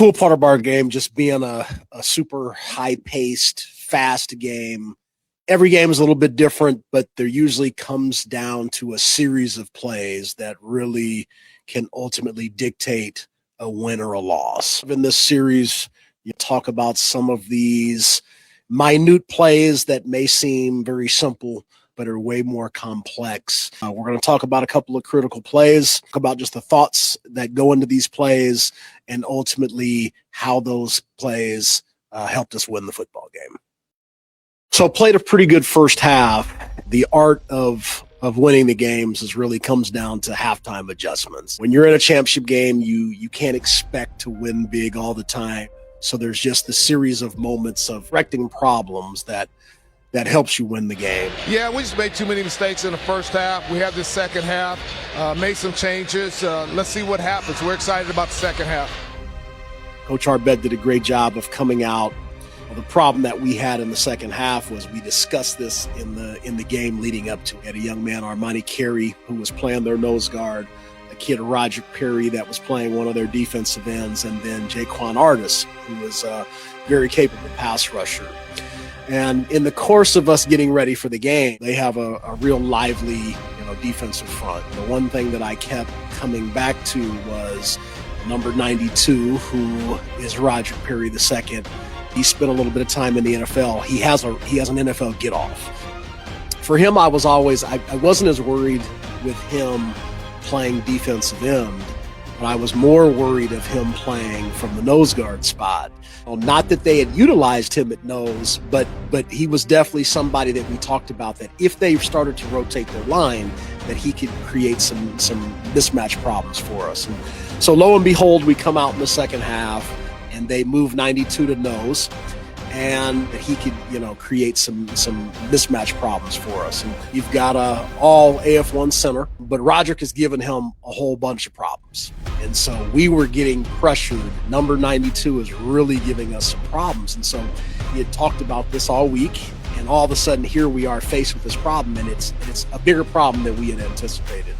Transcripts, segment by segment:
cool part of our game just being a super high-paced, fast game. Every game is a little bit different, but there usually comes down to a series of plays that really can ultimately dictate a win or a loss. In this series, you talk about some of these minute plays that may seem very simple, but are way more complex. We're going to talk about a couple of critical plays, talk about just the thoughts that go into these plays, and ultimately how those plays helped us win the football game. So played a pretty good first half. The art of winning the games really comes down to halftime adjustments. When you're in a championship game, you can't expect to win big all the time. So there's just the series of moments of correcting problems that helps you win the game. Yeah, we just made too many mistakes in the first half. We have this second half, made some changes. Let's see what happens. We're excited about the second half. Coach Arbet did a great job of coming out. The problem that we had in the second half was we discussed this in the game leading up to it. We had a young man, Armani Carey, who was playing their nose guard, a kid, Roger Perry, that was playing one of their defensive ends, and then Jaquan Artis, who was a very capable pass rusher. And in the course of us getting ready for the game, they have a real lively, defensive front. The one thing that I kept coming back to was number 92, who is Roger Perry II. He spent a little bit of time in the NFL. He has an NFL get off. For him, I wasn't as worried with him playing defensive end, but I was more worried of him playing from the nose guard spot. Not that they had utilized him at nose, but he was definitely somebody that we talked about that if they started to rotate their line, that he could create some mismatch problems for us. And so lo and behold, we come out in the second half, and they move 92 to nose, and he could, create some mismatch problems for us. And you've got a all AF1 center, but Roderick has given him a whole bunch of problems. And so we were getting pressured. Number 92 is really giving us some problems. And so we had talked about this all week, and all of a sudden here we are faced with this problem, and it's a bigger problem than we had anticipated.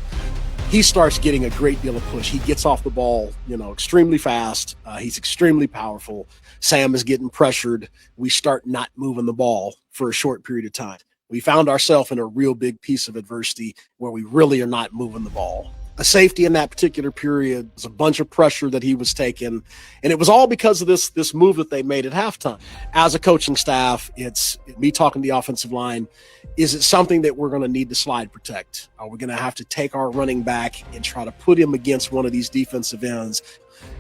He starts getting a great deal of push. He gets off the ball, extremely fast. He's extremely powerful. Sam is getting pressured. We start not moving the ball for a short period of time. We found ourselves in a real big piece of adversity where we really are not moving the ball. A safety in that particular period was a bunch of pressure that he was taking, and it was all because of this move that they made at halftime. As a coaching staff, it's me talking to the offensive line. Is it something that we're going to need to slide protect? Are we going to have to take our running back and try to put him against one of these defensive ends,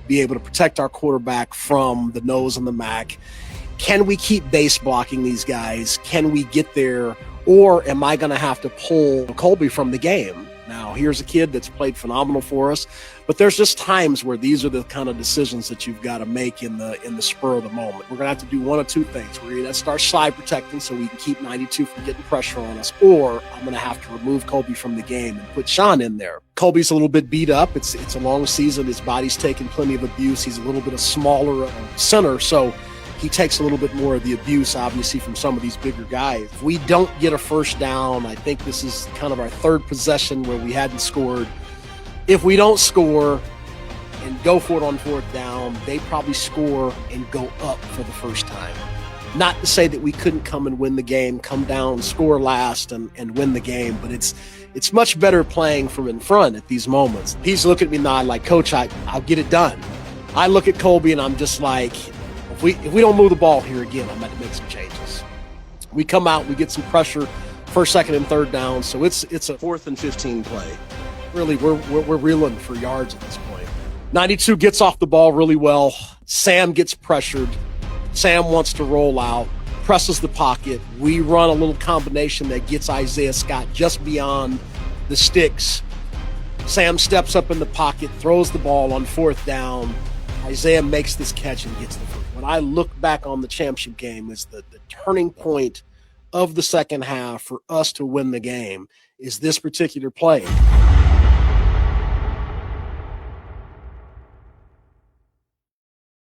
be able to protect our quarterback from the nose and the MAC? Can we keep base blocking these guys? Can we get there? Or am I going to have to pull Colby from the game? Now, here's a kid that's played phenomenal for us, but there's just times where these are the kind of decisions that you've got to make in the spur of the moment. We're going to have to do one of two things. We're going to start slide protecting so we can keep 92 from getting pressure on us, or I'm going to have to remove Colby from the game and put Sean in there. Colby's a little bit beat up. It's a long season. His body's taken plenty of abuse. He's a little bit of smaller center, so he takes a little bit more of the abuse, obviously, from some of these bigger guys. If we don't get a first down, I think this is kind of our third possession where we hadn't scored. If we don't score and go for it on fourth down, they probably score and go up for the first time. Not to say that we couldn't come and win the game, come down, score last, and win the game, but it's much better playing from in front at these moments. He's looking at me now like, Coach, I'll get it done. I look at Colby and I'm just like, if we don't move the ball here again, I'm going to make some changes. We come out, we get some pressure, first, second, and third down. So it's a 4th and 15 play. Really, we're reeling for yards at this point. 92 gets off the ball really well. Sam gets pressured. Sam wants to roll out, presses the pocket. We run a little combination that gets Isaiah Scott just beyond the sticks. Sam steps up in the pocket, throws the ball on fourth down. Isaiah makes this catch and gets the first. When I look back on the championship game, is the turning point of the second half for us to win the game is this particular play.